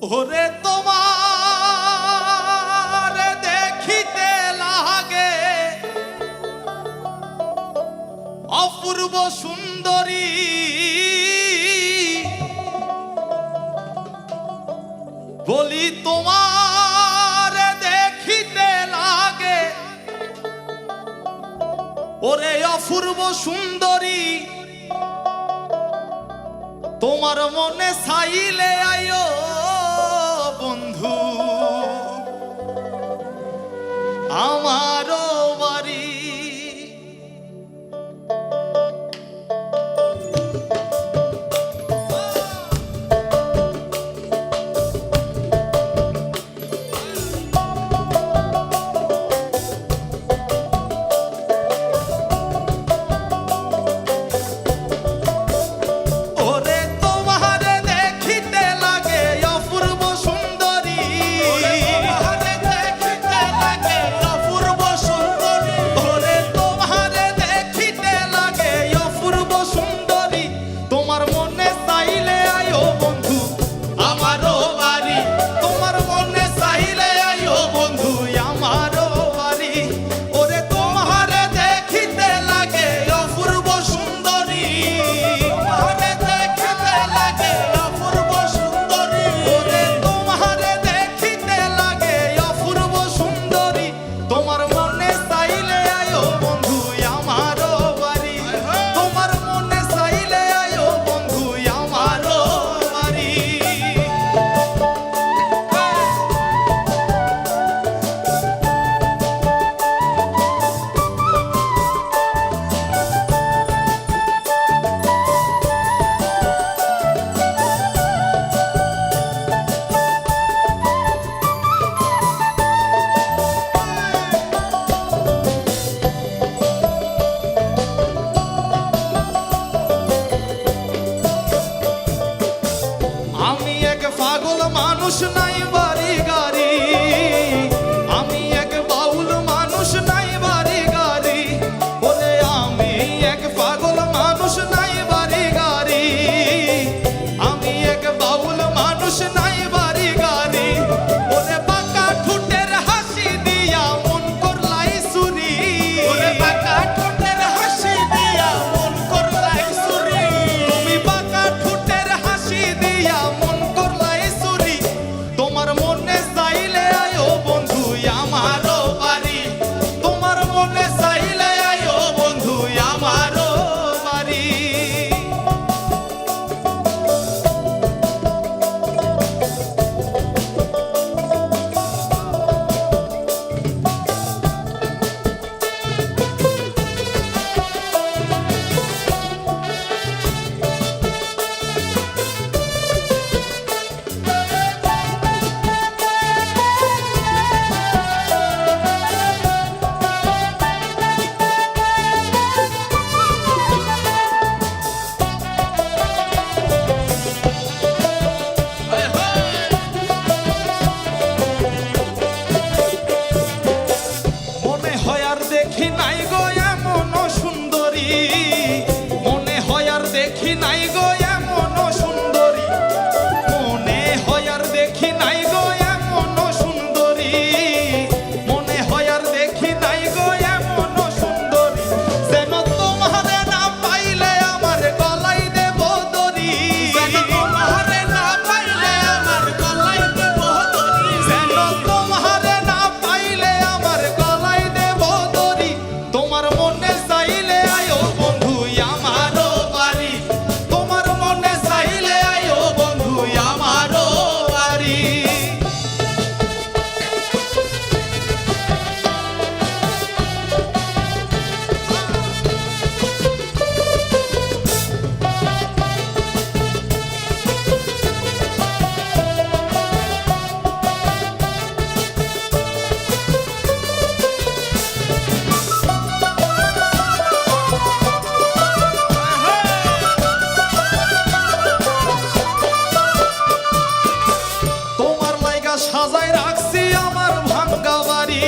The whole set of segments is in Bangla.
ওরে তোমার দেখিতে লাগে অপূর্ব সুন্দরী, বলি তোমার দেখিতে লাগে ওরে অপূর্ব সুন্দরী, তোমার মনে চাইলে আয়ো বন্ধু আমারও বাড়ি। পাগল মানুষ নাই বাড়ি গাড়ি, আমি এক বাউল মানুষ নাই বাড়ি গাড়ি, বলে আমি এক পাগল মানুষ নাই বাড়ি গাড়ি, আমি এক বাউল মানুষ নাই বাড়ি গাড়ি, বলে বাঁকা ঠোঁটের হাসি দিয়া মন করলাই চুরি, বলে বাঁকা ঠোঁটের হাসি দিয়া মন করলাই চুরি, তুমি বাঁকা ঠোঁটের হাসি দিয়া মন তোমার মনে চাইলে আয়ো বন্ধু আমারও বাড়ি, তোমার মনে চাইলে আয়ো বন্ধু আমারও বাড়ি। দেখি নাই গো এমন সুন্দরী, মনে হয় আর দেখি নাই গো এমন সুন্দরী, মনে হয় আর দেখি নাই গো এমন সুন্দরী, মনে হয় আর দেখি নাই গো এমন সুন্দরী, যেন তোমারে না পাইলে আমার গলায় দেব দড়ি, যেন তোমারে না পাইলে আমার গলায় দেব দড়ি, যেন তোমারে না পাইলে আমার গলায় দেব দড়ি, তোমার মনে চাইলে আয়ো বন্ধু আমারও বাড়ি, তোমার মনে চাইলে আয়ো বন্ধু আমারও বাড়ি। সাজায় রাখছি আমার ভাঙ্গা বাড়ি,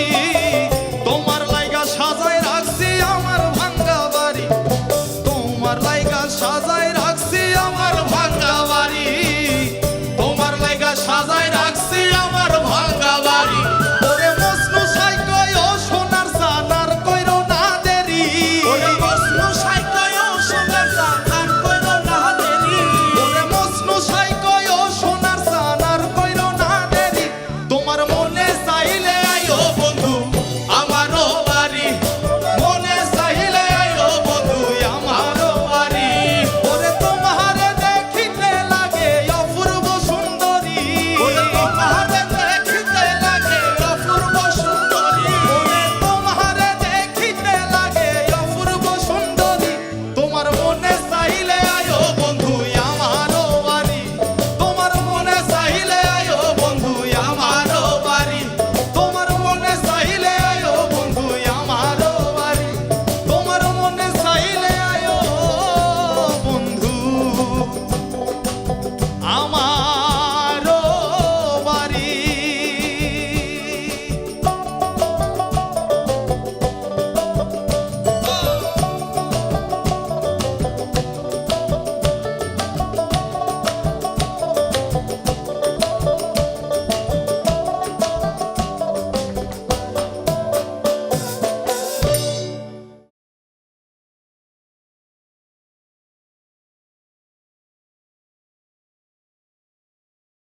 তোমার লাইগা সাজায় রাখছি আমার ভাঙ্গা বাড়ি, তোমার লাইগা সাজায় রাখছি আমার ভাঙ্গা বাড়ি, তোমার লাইগা সাজায় আমার